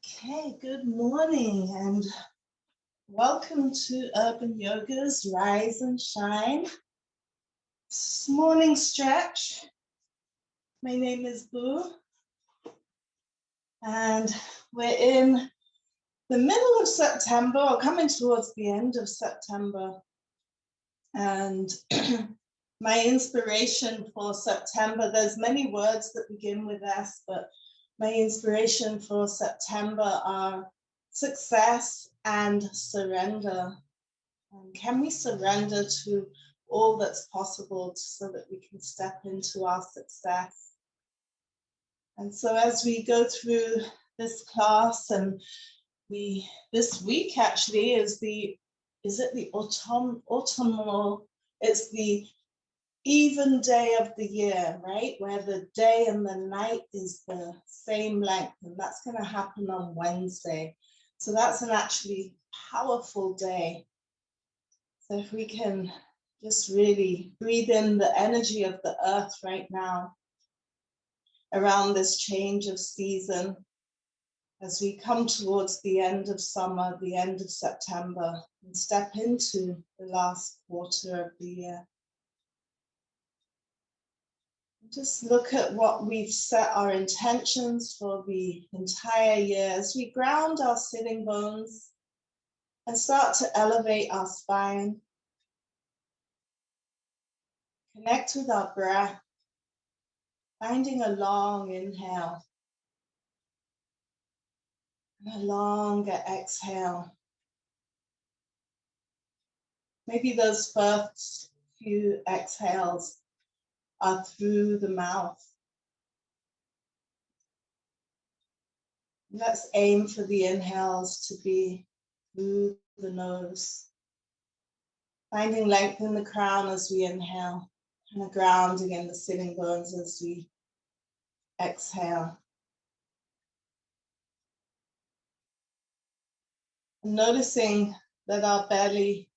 Okay, good morning and welcome to Urban Yoga's Rise and Shine morning stretch. My name is Boo and we're in the middle of September or coming towards the end of September. And my inspiration for September, there's many words that begin with S, but my inspiration for September are success and surrender. And can we surrender to all that's possible so that we can step into our success? And so as we go through this class, and this week actually is the autumnal, it's the even day of the year, right? Where the day and the night is the same length, and that's going to happen on Wednesday. So that's an actually powerful day. So if we can just really breathe in the energy of the earth right now around this change of season, as we come towards the end of summer, the end of September, and step into the last quarter of the year. Just look at what we've set our intentions for the entire year as we ground our sitting bones and start to elevate our spine. Connect with our breath, finding a long inhale and a longer exhale. Maybe those first few exhales are through the mouth. Let's aim for the inhales to be through the nose. Finding length in the crown as we inhale, and a grounding in the sitting bones as we exhale. And noticing that our belly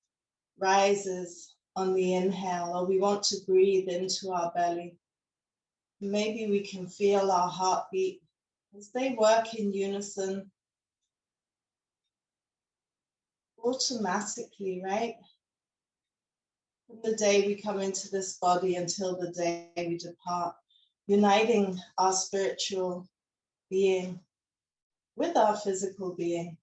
rises on the inhale, or we want to breathe into our belly. Maybe we can feel our heartbeat as they work in unison automatically, right? From the day we come into this body until the day we depart, uniting our spiritual being with our physical being,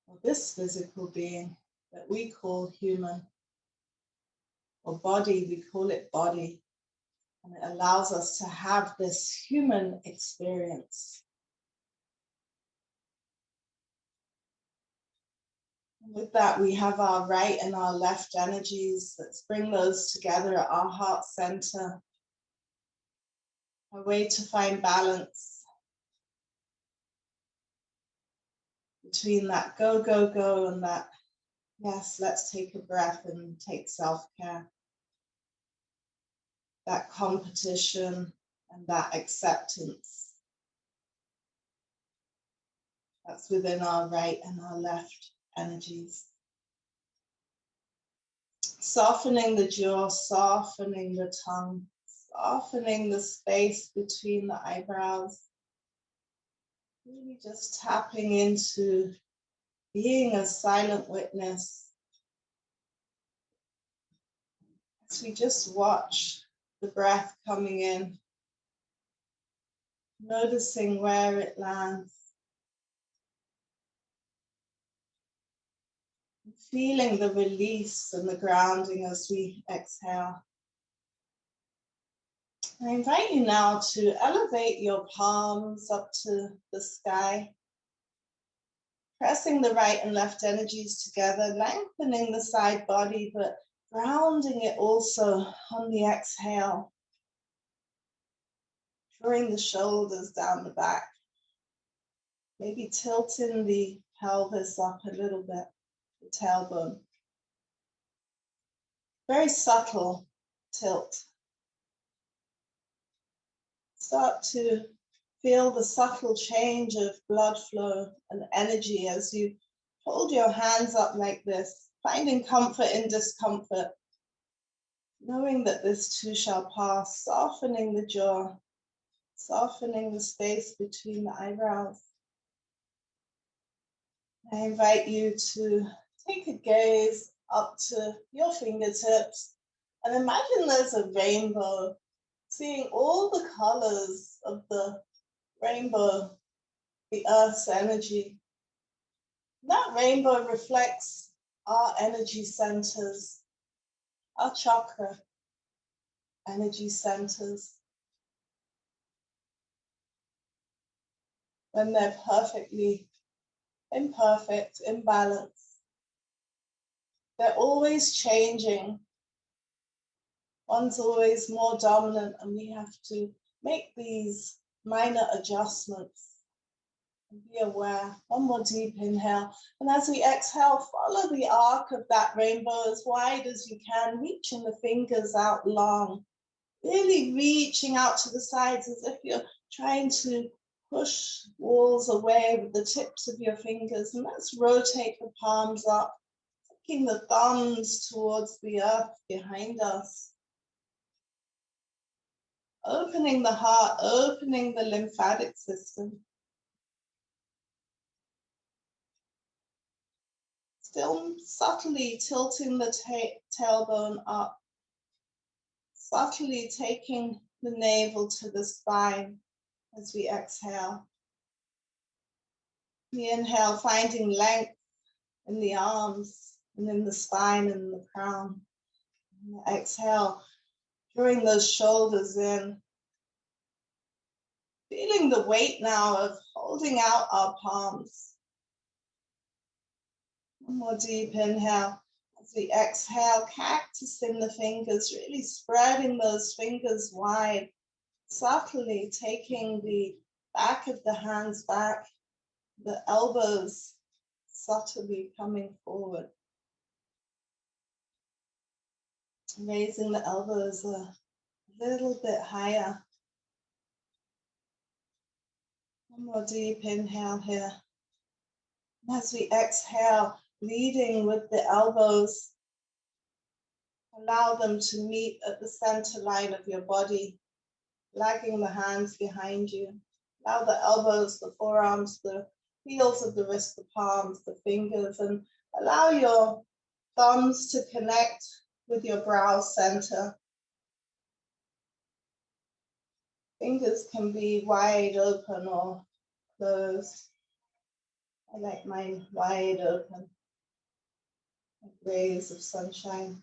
or this physical being that we call human, or body, we call it body, and it allows us to have this human experience. With that, we have our right and our left energies. Let's bring those together at our heart center. A way to find balance between that go, go, go and that, yes, let's take a breath and take self-care. That competition and that acceptance. That's within our right and our left energies. Softening the jaw, softening the tongue, softening the space between the eyebrows. Really just tapping into being a silent witness. As we just watch the breath coming in, noticing where it lands. Feeling the release and the grounding as we exhale. I invite you now to elevate your palms up to the sky, pressing the right and left energies together, lengthening the side body, but grounding it also on the exhale, drawing the shoulders down the back, maybe tilting the pelvis up a little bit, the tailbone. Very subtle tilt. Start to feel the subtle change of blood flow and energy as you hold your hands up like this, finding comfort in discomfort, knowing that this too shall pass, softening the jaw, softening the space between the eyebrows. I invite you to take a gaze up to your fingertips and imagine there's a rainbow, seeing all the colors of the rainbow, the earth's energy. That rainbow reflects our energy centers, our chakra energy centers. When they're perfectly imperfect, imbalanced, they're always changing. One's always more dominant, and we have to make these minor adjustments and be aware. One more deep inhale. And as we exhale, follow the arc of that rainbow as wide as you can, reaching the fingers out long, really reaching out to the sides as if you're trying to push walls away with the tips of your fingers. And let's rotate the palms up, taking the thumbs towards the earth behind us. Opening the heart, opening the lymphatic system. Still subtly tilting the tailbone up. Subtly taking the navel to the spine as we exhale. We inhale, finding length in the arms and in the spine and the crown. And exhale, drawing those shoulders in. Feeling the weight now of holding out our palms. One more deep inhale. As we exhale, cactus in the fingers, really spreading those fingers wide. Subtly taking the back of the hands back, the elbows subtly coming forward. Raising the elbows a little bit higher. One more deep inhale here. As we exhale, leading with the elbows, allow them to meet at the center line of your body, lagging the hands behind you. Allow the elbows, the forearms, the heels of the wrists, the palms, the fingers, and allow your thumbs to connect with your brow center. Fingers can be wide open or closed. I like mine wide open, like rays of sunshine.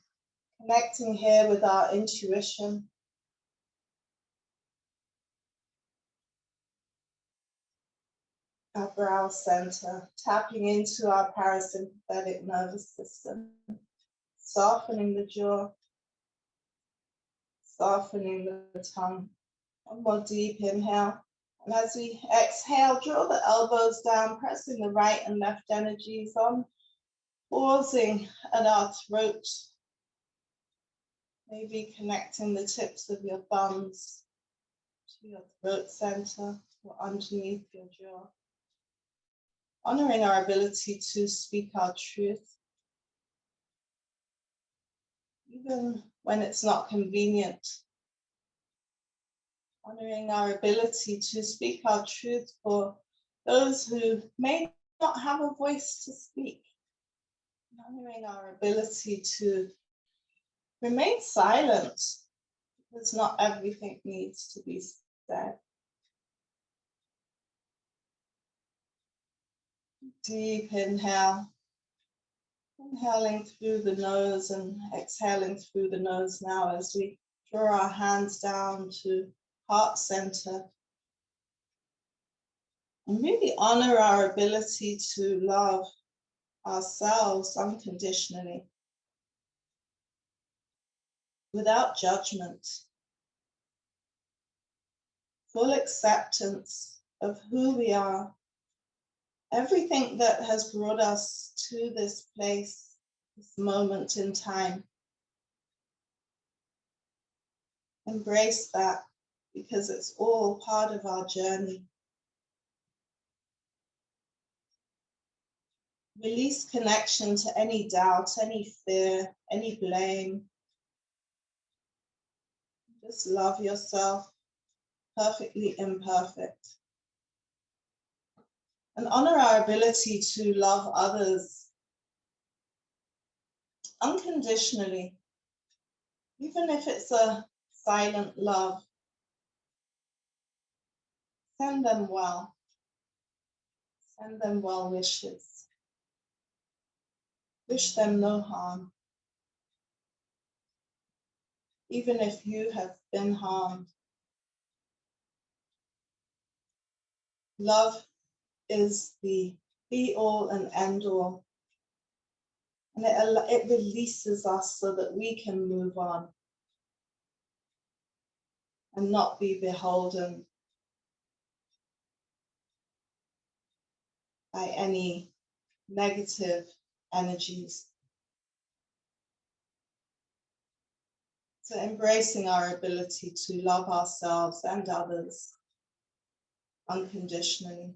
Connecting here with our intuition. Our brow center, tapping into our parasympathetic nervous system, softening the jaw, softening the tongue. One more deep inhale. And as we exhale, draw the elbows down, pressing the right and left energies on, pausing at our throat. Maybe connecting the tips of your thumbs to your throat center or underneath your jaw. Honoring our ability to speak our truth, even when it's not convenient. Honoring our ability to speak our truth for those who may not have a voice to speak. Honoring our ability to remain silent, because not everything needs to be said. Deep inhale. Inhaling through the nose and exhaling through the nose now as we draw our hands down to heart center. And really honor our ability to love ourselves unconditionally, without judgment. Full acceptance of who we are. Everything that has brought us to this place, this moment in time. Embrace that, because it's all part of our journey. Release connection to any doubt, any fear, any blame. Just love yourself. perfectly imperfect. And honor our ability to love others unconditionally, even if it's a silent love. Send them well. Send them well wishes. Wish them no harm. Even if you have been harmed. Love is the be-all and end-all. And it releases us so that we can move on and not be beholden by any negative energies. So embracing our ability to love ourselves and others unconditionally.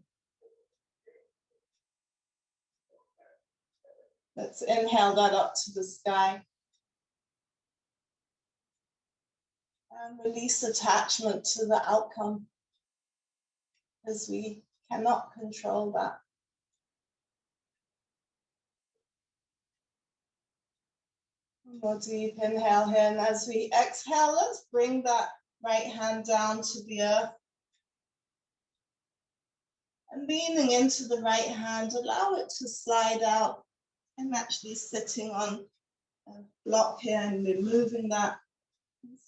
Let's inhale that up to the sky. And release attachment to the outcome, as we cannot control that. More deep inhale here, and as we exhale, let's bring that right hand down to the earth. And leaning into the right hand, allow it to slide out. I'm actually sitting on a block here and removing that.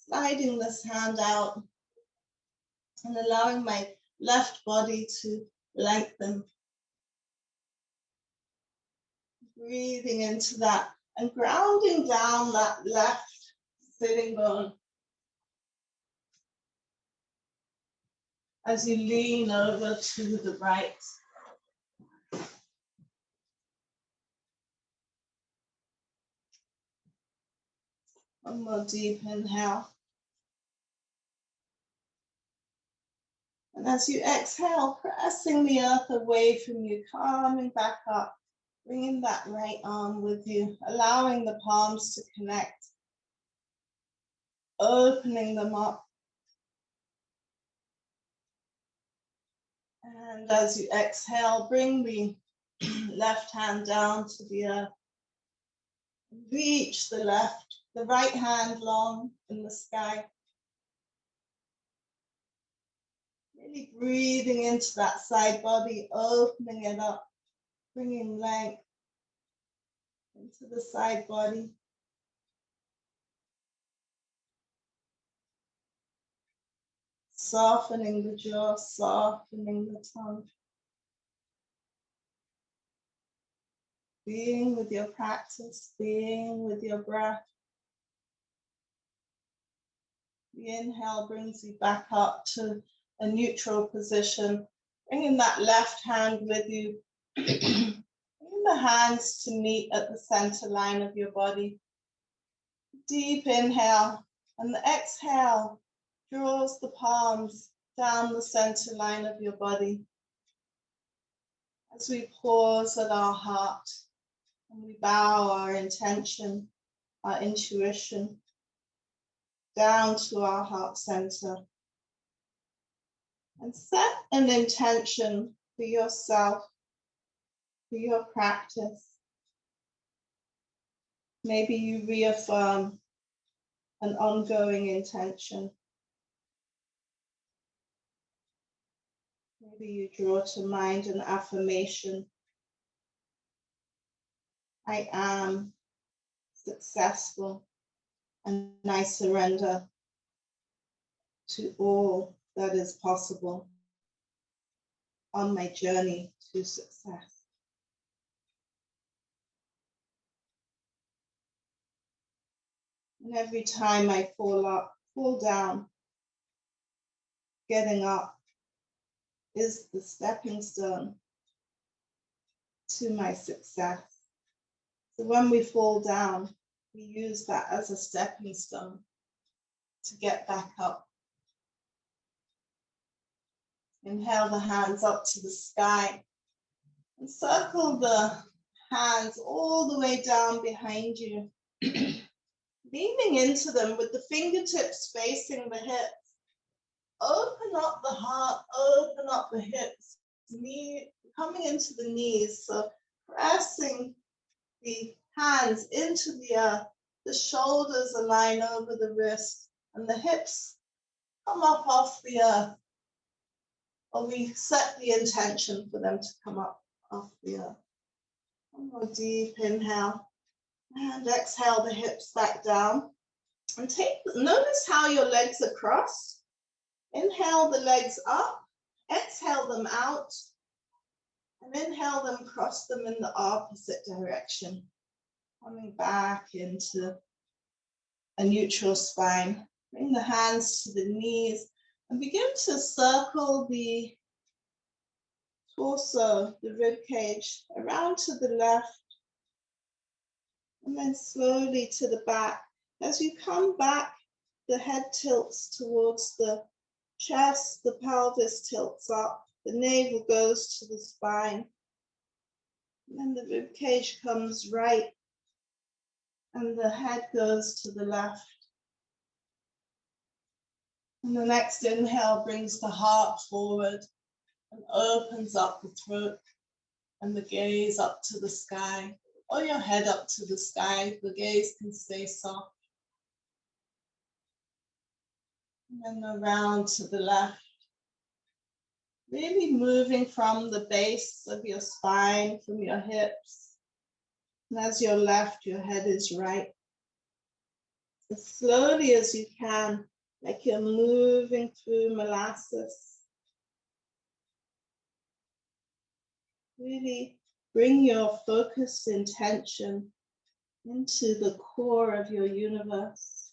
Sliding this hand out and allowing my left body to lengthen. Breathing into that and grounding down that left sitting bone. As you lean over to the right. One more deep inhale. And as you exhale, pressing the earth away from you, coming back up, bringing that right arm with you, allowing the palms to connect, opening them up. And as you exhale, bring the left hand down to the earth. Reach the right hand long in the sky. Really breathing into that side body, opening it up, bringing length into the side body. Softening the jaw, softening the tongue. Being with your practice, being with your breath. The inhale brings you back up to a neutral position, bringing that left hand with you. Bring the hands to meet at the center line of your body. Deep inhale, and the exhale draws the palms down the center line of your body. As we pause at our heart and we bow our intention, our intuition, down to our heart center. And set an intention for yourself, for your practice. Maybe you reaffirm an ongoing intention. Maybe you draw to mind an affirmation. I am successful and I surrender to all that is possible on my journey to success. And every time I fall down, getting up is the stepping stone to my success. So when we fall down, we use that as a stepping stone to get back up. Inhale the hands up to the sky and circle the hands all the way down behind you. Leaning into them with the fingertips facing the hips, open up the heart, open up the hips, knee, coming into the knees. So pressing the hands into the earth, the shoulders align over the wrist, and the hips come up off the earth. Or we set the intention for them to come up off the earth. One more deep inhale. And exhale the hips back down. And notice how your legs are crossed. Inhale the legs up, exhale them out, and inhale them, cross them in the opposite direction. Coming back into a neutral spine. Bring the hands to the knees and begin to circle the torso, the rib cage, around to the left, and then slowly to the back. As you come back, the head tilts towards the chest, the pelvis tilts up, the navel goes to the spine, and then the rib cage comes right, and the head goes to the left. And the next inhale brings the heart forward and opens up the throat and the gaze up to the sky, or your head up to the sky. The gaze can stay soft. And then around to the left. Really moving from the base of your spine, from your hips. And as you're left, your head is right. As slowly as you can, like you're moving through molasses. Really bring your focused intention into the core of your universe.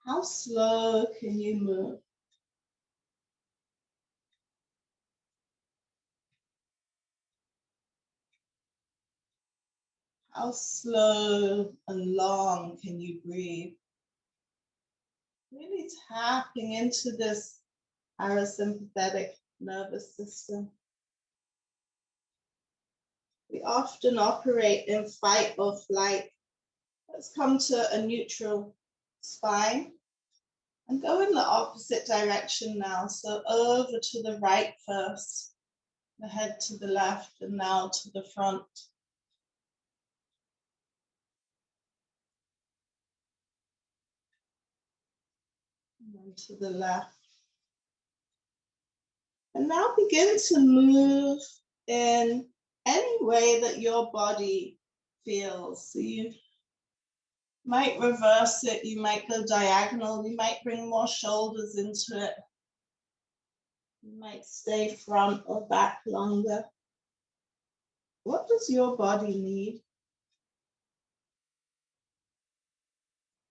How slow can you move? How slow and long can you breathe? Really tapping into this parasympathetic nervous system. We often operate in fight or flight. Let's come to a neutral spine and go in the opposite direction now. So over to the right first, the head to the left, and now to the front. And then to the left. And now begin to move in any way that your body feels. So you might reverse it, you might go diagonal, you might bring more shoulders into it. You might stay front or back longer. What does your body need?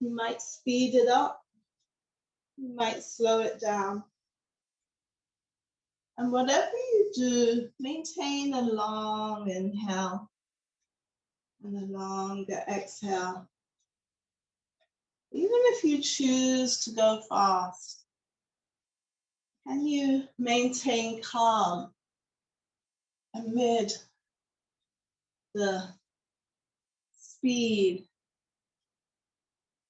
You might speed it up, you might slow it down. And whatever you do, maintain a long inhale and a longer exhale. Even if you choose to go fast, can you maintain calm amid the speed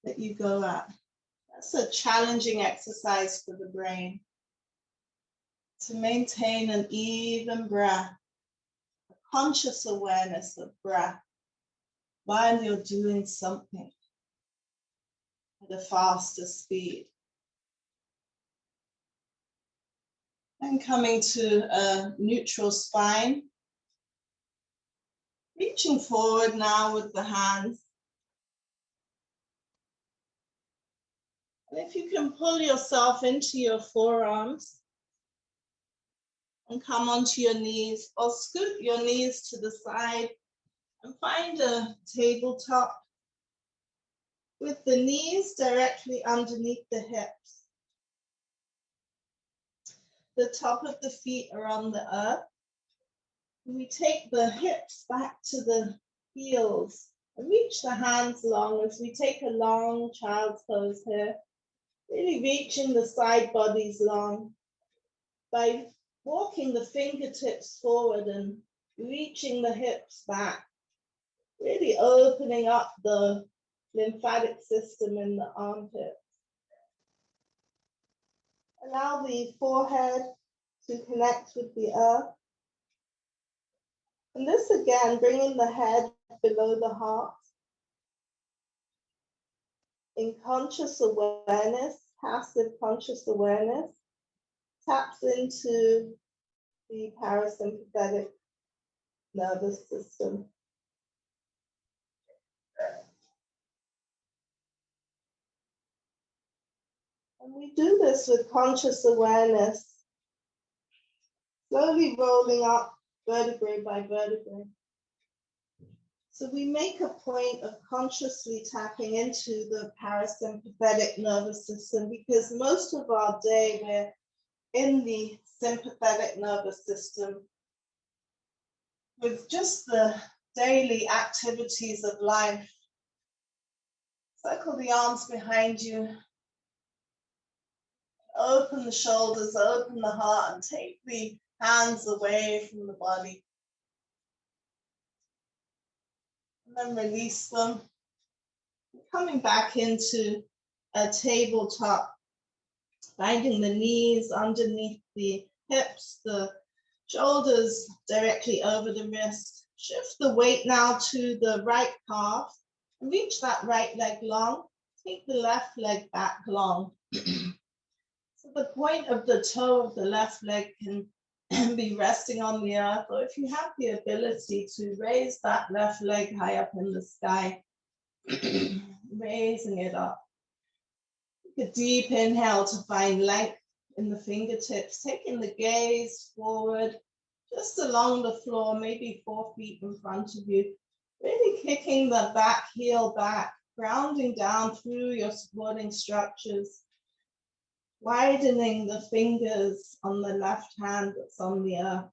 that you go at? That's a challenging exercise for the brain. To maintain an even breath, a conscious awareness of breath while you're doing something at a faster speed. And coming to a neutral spine, reaching forward now with the hands. And if you can pull yourself into your forearms and come onto your knees, or scoot your knees to the side and find a tabletop with the knees directly underneath the hips. The top of the feet are on the earth. We take the hips back to the heels and reach the hands long as we take a long child's pose here. Really reaching the side bodies long by walking the fingertips forward and reaching the hips back. Really opening up the lymphatic system in the armpits. Allow the forehead to connect with the earth. And this again, bringing the head below the heart. In conscious awareness, passive conscious awareness, taps into the parasympathetic nervous system. And we do this with conscious awareness, slowly rolling up vertebrae by vertebrae. So we make a point of consciously tapping into the parasympathetic nervous system because most of our day we're in the sympathetic nervous system with just the daily activities of life. Circle the arms behind you. Open the shoulders, open the heart, and take the hands away from the body. And then release them. Coming back into a tabletop, finding the knees underneath the hips, the shoulders directly over the wrist. Shift the weight now to the right calf and reach that right leg long. Take the left leg back long. So the point of the toe of the left leg can be resting on the earth, or if you have the ability to raise that left leg high up in the sky, raising it up. Take a deep inhale to find length in the fingertips, taking the gaze forward, just along the floor, maybe 4 feet in front of you. Really kicking the back heel back, grounding down through your supporting structures, widening the fingers on the left hand that's on the earth.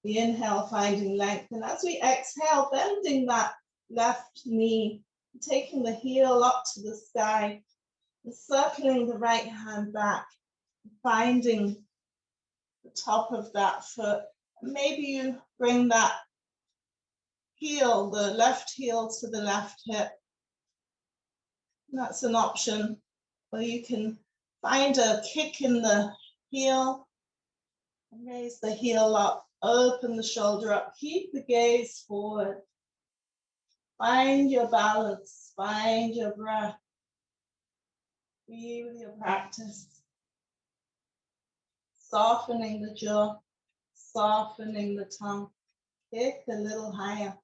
The inhale, finding length. And as we exhale, bending that left knee, taking the heel up to the sky, and circling the right hand back, finding the top of that foot. And maybe you bring that heel, the left heel to the left hip. And that's an option. Or you can find a kick in the heel, and raise the heel up, open the shoulder up, keep the gaze forward. Find your balance, find your breath. Be with your practice. Softening the jaw, softening the tongue. Kick a little higher.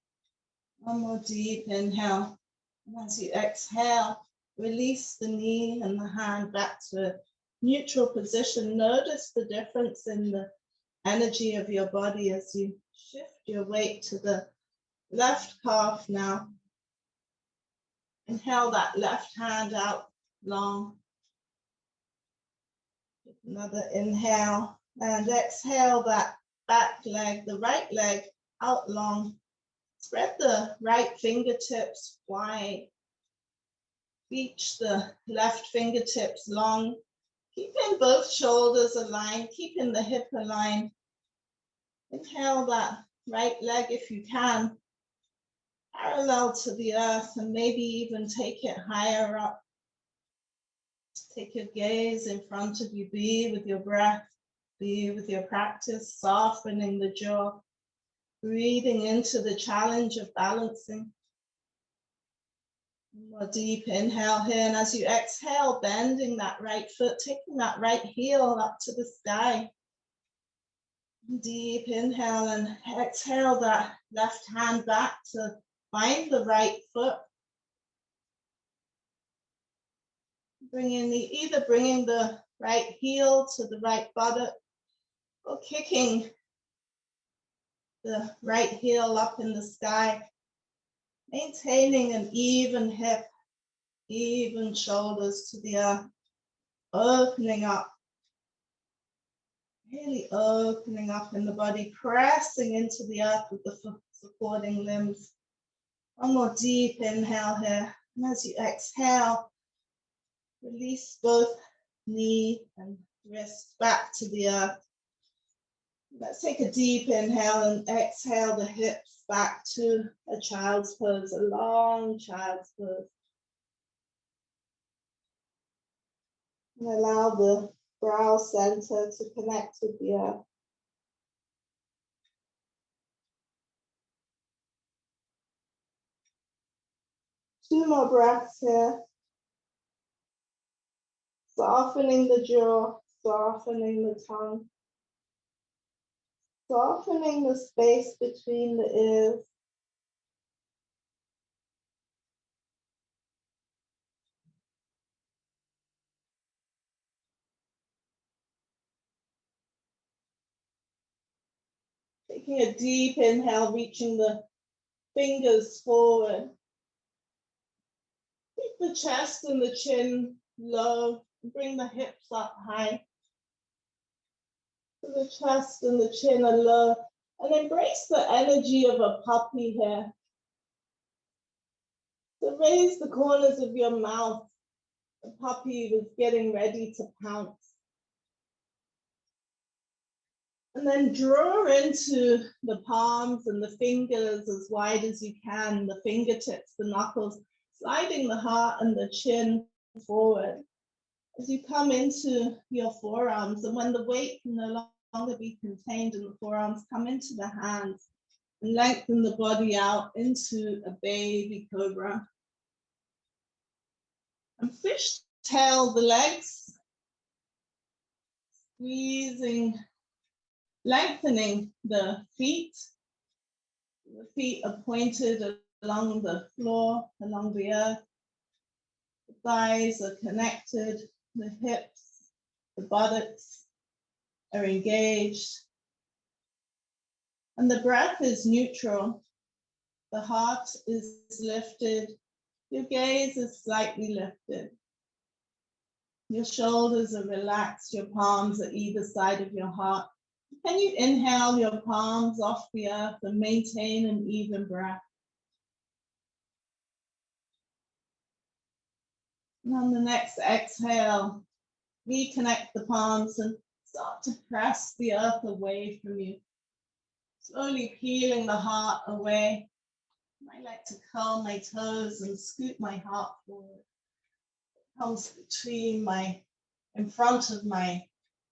One more deep inhale. And as you exhale, release the knee and the hand back to a neutral position. Notice the difference in the energy of your body as you shift your weight to the left calf now. Inhale that left hand out long. Another inhale and exhale that back leg, the right leg out long. Spread the right fingertips wide. Reach the left fingertips long. Keeping both shoulders aligned, keeping the hip aligned. Inhale that right leg if you can, parallel to the earth, and maybe even take it higher up. Take your gaze in front of you. Be with your breath. Be with your practice, softening the jaw. Breathing into the challenge of balancing. More deep inhale here, and as you exhale, bending that right foot, taking that right heel up to the sky. Deep inhale and exhale that left hand back to find the right foot. Either bringing the right heel to the right buttock or kicking the right heel up in the sky. Maintaining an even hip, even shoulders to the earth, opening up, really opening up in the body, pressing into the earth with the supporting limbs. One more deep inhale here, and as you exhale, release both knee and wrist back to the earth. Let's take a deep inhale and exhale the hips back to a child's pose, a long child's pose. And allow the brow center to connect with the earth. Two more breaths here. Softening the jaw, softening the tongue, softening the space between the ears. Taking a deep inhale, reaching the fingers forward. Keep the chest and the chin low. Bring the hips up high. So the chest and the chin are low. And embrace the energy of a puppy here. So raise the corners of your mouth. The puppy is getting ready to pounce. And then draw into the palms and the fingers as wide as you can, the fingertips, the knuckles, sliding the heart and the chin forward. As you come into your forearms, and when the weight can no longer be contained in the forearms, come into the hands and lengthen the body out into a baby cobra. And fishtail the legs, squeezing, lengthening the feet. The feet are pointed along the floor, along the earth. The thighs are connected, the hips, the buttocks are engaged. And the breath is neutral. The heart is lifted. Your gaze is slightly lifted. Your shoulders are relaxed. Your palms are either side of your heart. Can you inhale your palms off the earth and maintain an even breath? And on the next exhale, reconnect the palms and start to press the earth away from you. Slowly peeling the heart away. I like to curl my toes and scoot my heart forward. It comes in front of my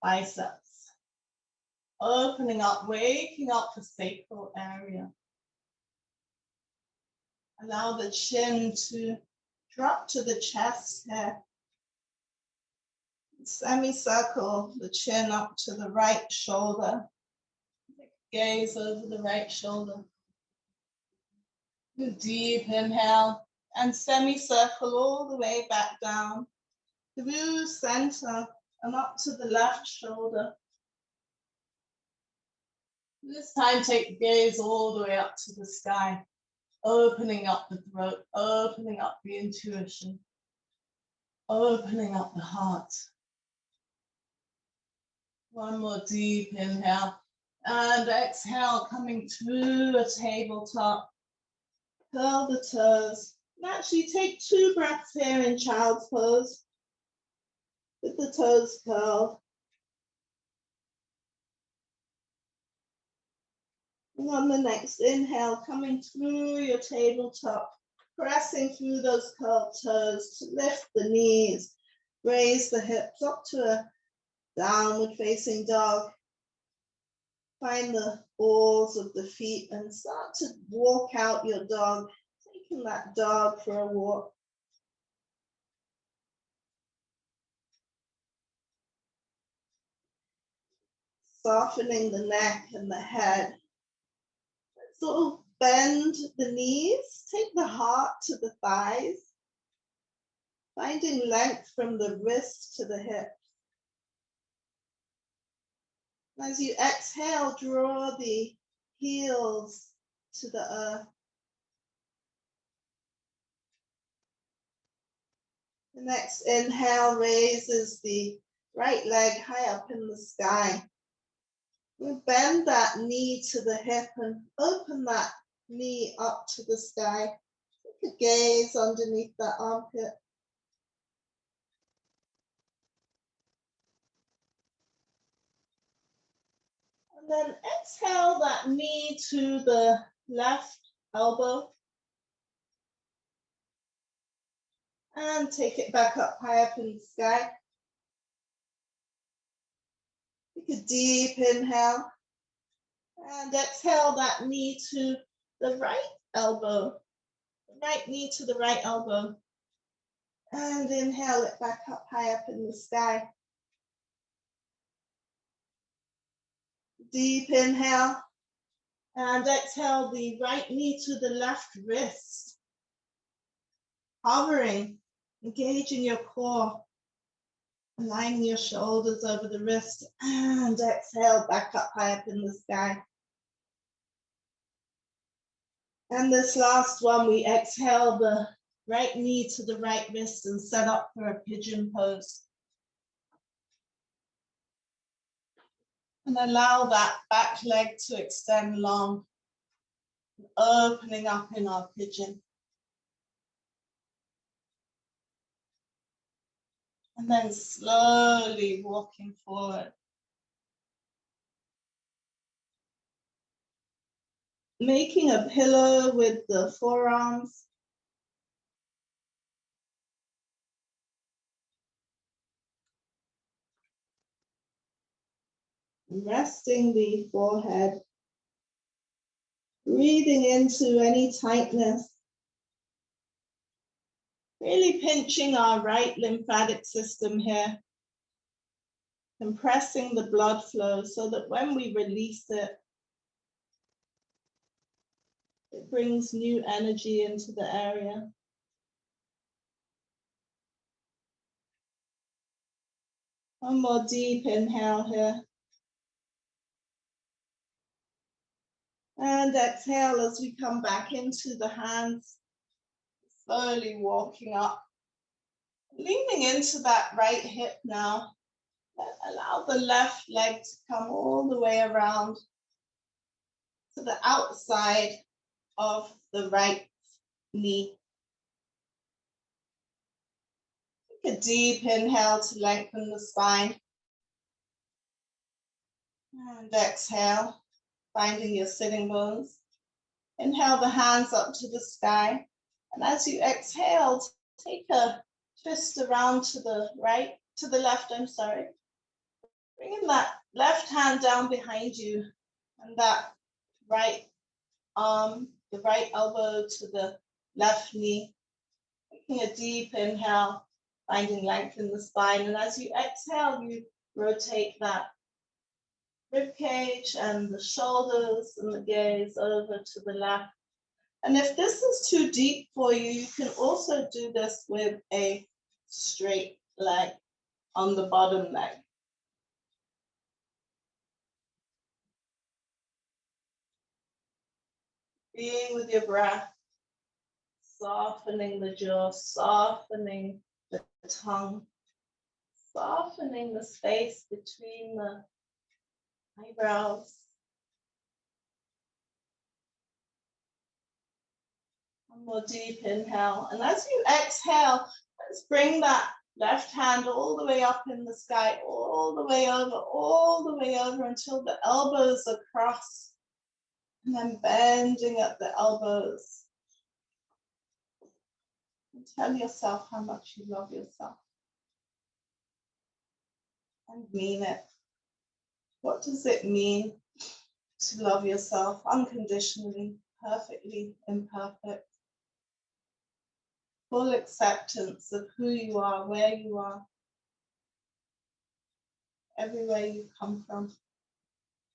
biceps. Opening up, waking up the sacral area. Allow the chin to drop to the chest here. Semicircle the chin up to the right shoulder. Gaze over the right shoulder. Deep inhale and semicircle all the way back down through center and up to the left shoulder. This time take gaze all the way up to the sky, opening up the throat, opening up the intuition, opening up the heart. One more deep inhale and exhale, coming through a tabletop. Curl the toes. And actually take 2 breaths here in child's pose with the toes curled. And on the next inhale, coming through your tabletop, pressing through those curled toes to lift the knees, raise the hips up to a downward facing dog. Find the balls of the feet and start to walk out your dog, taking that dog for a walk. Softening the neck and the head. Sort of bend the knees, take the heart to the thighs, finding length from the wrist to the hips. As you exhale, draw the heels to the earth. The next inhale raises the right leg high up in the sky. We bend that knee to the hip and open that knee up to the sky. Take a gaze underneath that armpit. And then exhale that knee to the left elbow. And take it back up high up in the sky. Take a deep inhale. And exhale that knee to the right elbow. Right knee to the right elbow. And inhale it back up, high up in the sky. Deep inhale. And exhale the right knee to the left wrist. Hovering, engaging your core. Aligning your shoulders over the wrist. And exhale back up, high up in the sky. And this last one, we exhale the right knee to the right wrist and set up for a pigeon pose. And allow that back leg to extend long, opening up in our pigeon. And then slowly walking forward. Making a pillow with the forearms. Resting the forehead. Breathing into any tightness. Really pinching our right lymphatic system here. Compressing the blood flow so that when we release it, it brings new energy into the area. One more deep inhale here. And exhale as we come back into the hands, slowly walking up. Leaning into that right hip now. Allow the left leg to come all the way around to the outside of the right knee. Take a deep inhale to lengthen the spine. And exhale, finding your sitting bones. Inhale the hands up to the sky. And as you exhale, take a twist around to the right, to the left, I'm sorry. Bringing that left hand down behind you and that right arm, the right elbow to the left knee. Taking a deep inhale, finding length in the spine. And as you exhale, you rotate that rib cage and the shoulders and the gaze over to the left. And if this is too deep for you, you can also do this with a straight leg on the bottom leg. Being with your breath, softening the jaw, softening the tongue, softening the space between the eyebrows. One more deep inhale. And as you exhale, let's bring that left hand all the way up in the sky, all the way over until the elbows are crossed. And then bending at the elbows. And tell yourself how much you love yourself. And mean it. What does it mean to love yourself unconditionally, perfectly imperfect? Full acceptance of who you are, where you are, everywhere you've come from.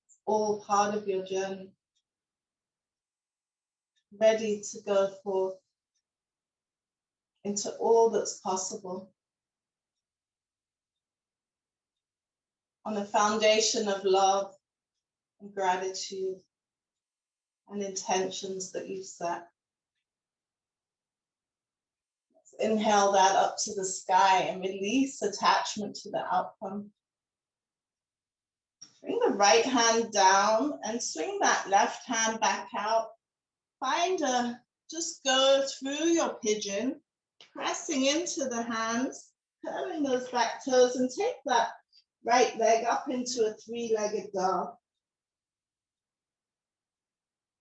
It's all part of your journey. Ready to go forth into all that's possible on a foundation of love and gratitude and intentions that you've set. Let's inhale that up to the sky and release attachment to the outcome. Bring the right hand down and swing that left hand back out. Just go through your pigeon, pressing into the hands, curling those back toes, and take that right leg up into a three-legged dog.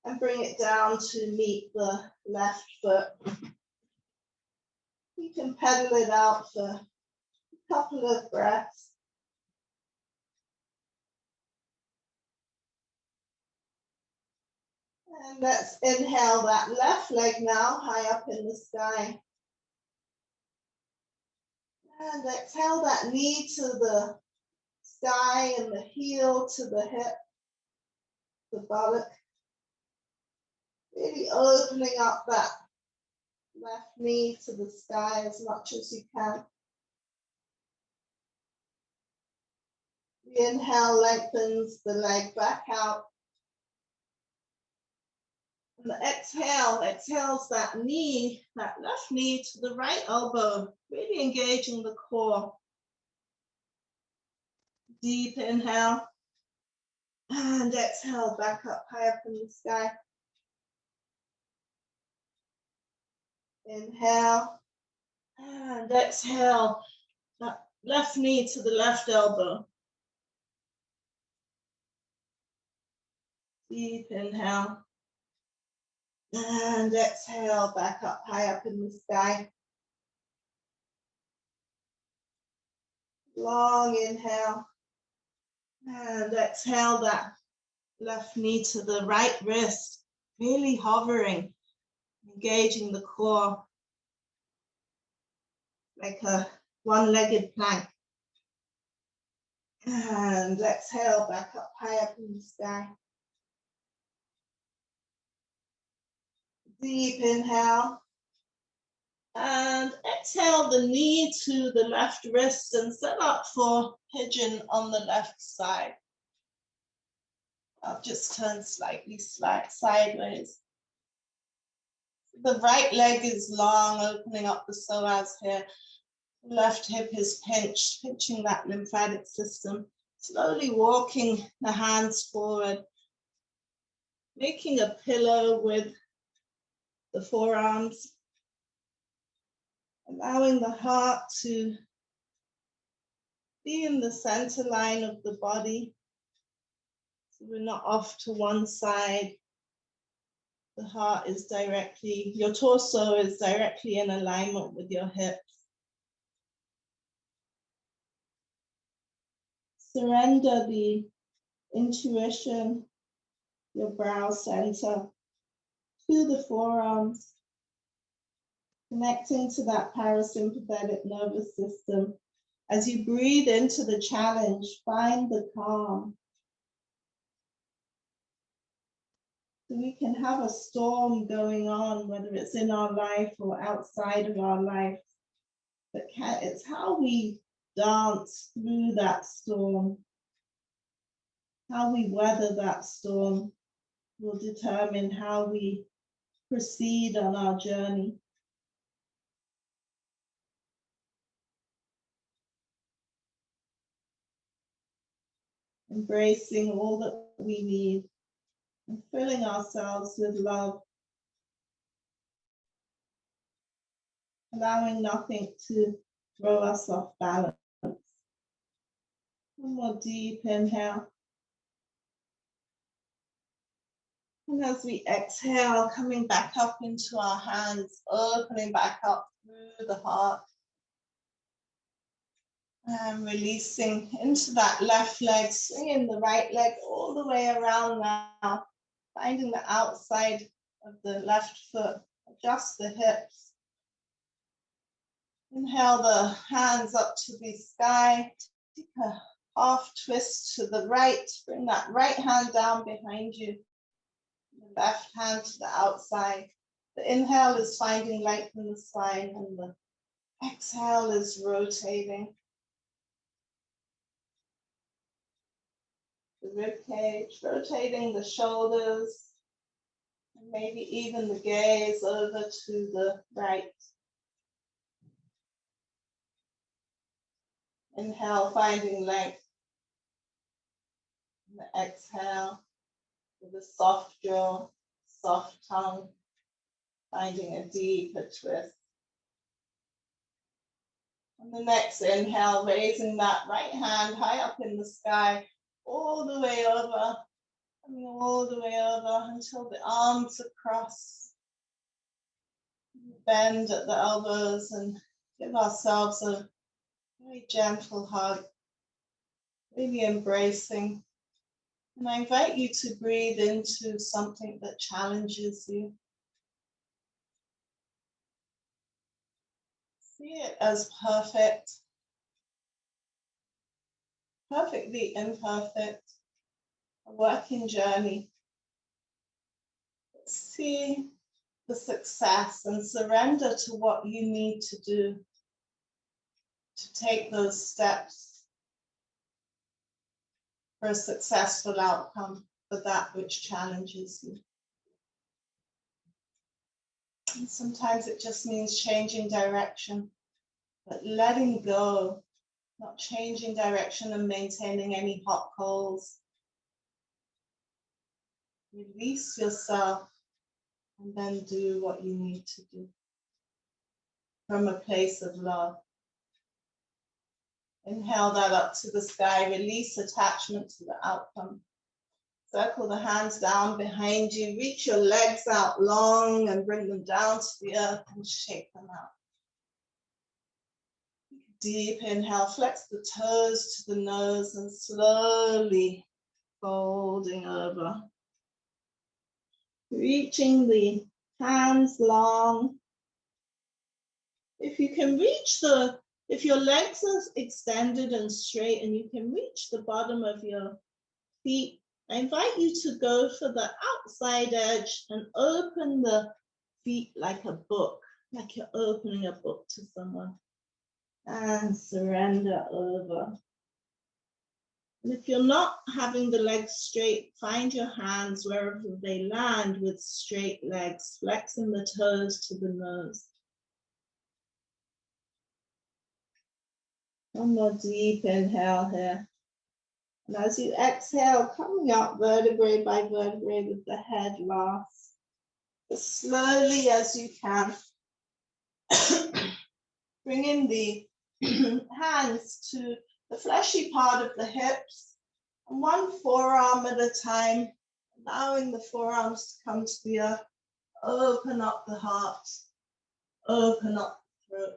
And bring it down to meet the left foot. You can pedal it out for a couple of breaths. And let's inhale that left leg now, high up in the sky. And exhale that knee to the sky and the heel to the hip, the buttock. Really opening up that left knee to the sky as much as you can. The inhale lengthens the leg back out. And the exhale exhales that knee, that left knee to the right elbow, really engaging the core. Deep inhale. And exhale back up, high up in the sky. Inhale. And exhale. That left knee to the left elbow. Deep inhale. And exhale back up, high up in the sky. Long inhale. And exhale that left knee to the right wrist. Really hovering, engaging the core like a one-legged plank. And exhale back up, high up in the sky. Deep inhale. And exhale the knee to the left wrist and set up for pigeon on the left side. I'll just turn slightly sideways. The right leg is long, opening up the psoas here. Left hip is pinched, pinching that lymphatic system. Slowly walking the hands forward, making a pillow with the forearms, allowing the heart to be in the center line of the body. So we're not off to one side. The heart is directly, your torso is directly in alignment with your hips. Surrender the intuition, your brow center, to the forearms, connecting to that parasympathetic nervous system. As you breathe into the challenge, find the calm. So we can have a storm going on, whether it's in our life or outside of our life. But it's how we dance through that storm, how we weather that storm will determine how we proceed on our journey. Embracing all that we need and filling ourselves with love, allowing nothing to throw us off balance. One more deep inhale. And as we exhale, coming back up into our hands, opening back up through the heart. And releasing into that left leg, swinging the right leg all the way around now. Finding the outside of the left foot, adjust the hips. Inhale the hands up to the sky. Take a half twist to the right. Bring that right hand down behind you. The left hand to the outside. The inhale is finding length in the spine and the exhale is rotating the rib cage, rotating the shoulders, and maybe even the gaze over to the right. Inhale, finding length. And the exhale with a soft jaw, soft tongue, finding a deeper twist. And the next inhale, raising that right hand high up in the sky, all the way over, coming all the way over until the arms are crossed. Bend at the elbows and give ourselves a very gentle hug, really embracing And I invite you to breathe into something that challenges you. See it as perfect, perfectly imperfect, a working journey. See the success and surrender to what you need to do to take those steps for a successful outcome for that which challenges you. And sometimes it just means changing direction, but letting go, not changing direction and maintaining any hot coals. Release yourself and then do what you need to do from a place of love. Inhale that up to the sky, release attachment to the outcome. Circle the hands down behind you, reach your legs out long and bring them down to the earth and shake them out. Deep inhale, flex the toes to the nose and slowly folding over. Reaching the hands long. If you can reach if your legs are extended and straight and you can reach the bottom of your feet, I invite you to go for the outside edge and open the feet like a book, like you're opening a book to someone. And surrender over. And if you're not having the legs straight, find your hands wherever they land with straight legs, flexing the toes to the nose. One more deep inhale here. And as you exhale, coming up vertebrae by vertebrae with the head last. As slowly as you can. Bring in the hands to the fleshy part of the hips, and one forearm at a time, allowing the forearms to come to the earth. Open up the heart, open up the throat.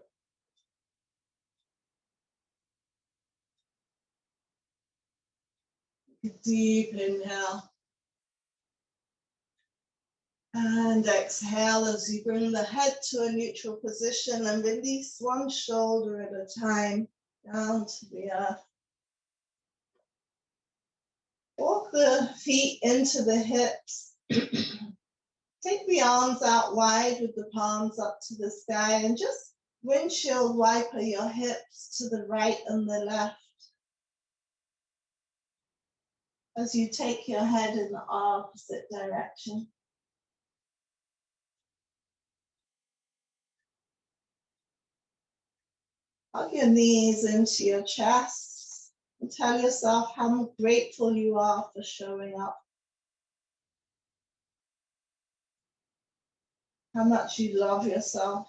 Deep inhale. And exhale as you bring the head to a neutral position and release one shoulder at a time down to the earth. Walk the feet into the hips. Take the arms out wide with the palms up to the sky and just windshield wiper your hips to the right and the left as you take your head in the opposite direction. Hug your knees into your chest and tell yourself how grateful you are for showing up. How much you love yourself.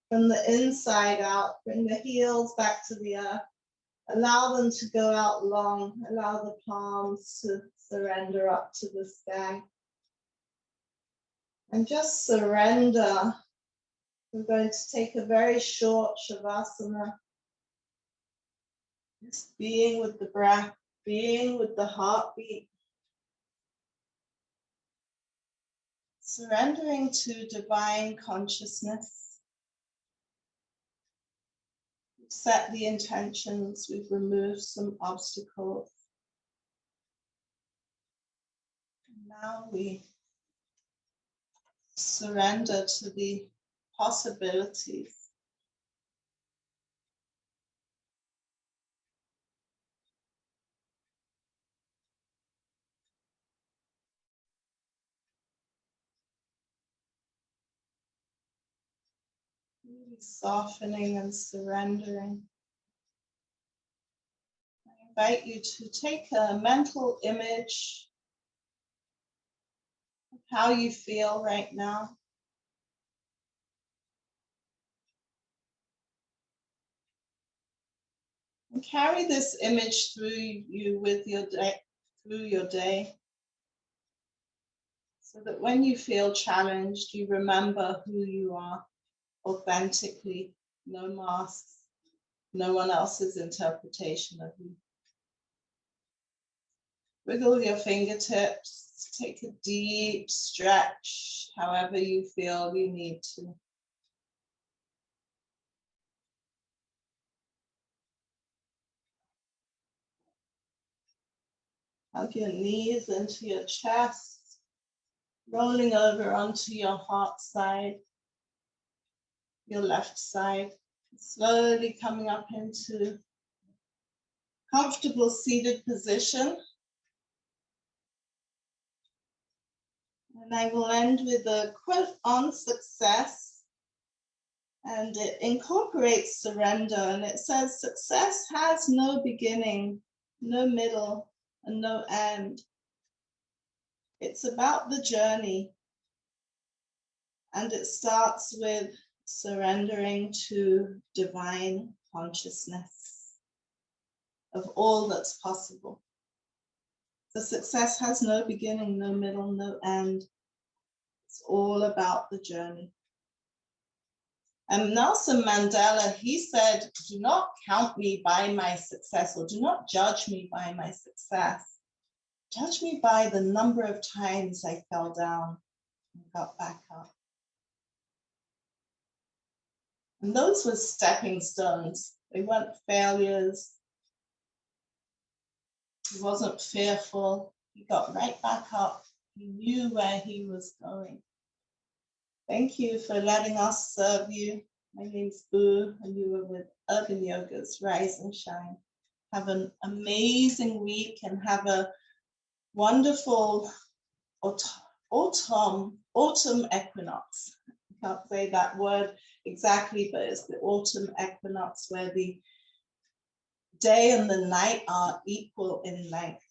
From the inside out, bring the heels back to the earth. Allow them to go out long. Allow the palms to surrender up to the sky. And just surrender. We're going to take a very short Shavasana. Just being with the breath, being with the heartbeat. Surrendering to divine consciousness. We've set the intentions, we've removed some obstacles. And now we surrender to the possibilities. Really softening and surrendering. I invite you to take a mental image of how you feel right now. And carry this image through you with your day, through your day, so that when you feel challenged, you remember who you are authentically, no masks, no one else's interpretation of you. Wiggle your fingertips, take a deep stretch, however you feel you need to. Hug your knees into your chest, rolling over onto your heart side, your left side, slowly coming up into comfortable seated position. And I will end with a quote on success, and it incorporates surrender, and it says, success has no beginning, no middle, and no end. It's about the journey, and it starts with surrendering to divine consciousness of all that's possible. The success has no beginning, no middle, no end. It's all about the journey. And Nelson Mandela, he said, do not count me by my success, or do not judge me by my success. Judge me by the number of times I fell down and got back up. And those were stepping stones. They weren't failures. He wasn't fearful. He got right back up. He knew where he was going. Thank you for letting us serve you. My name's Boo, and you were with Urban Yoga's Rise and Shine. Have an amazing week and have a wonderful autumn equinox. I can't say that word exactly, but it's the autumn equinox where the day and the night are equal in length.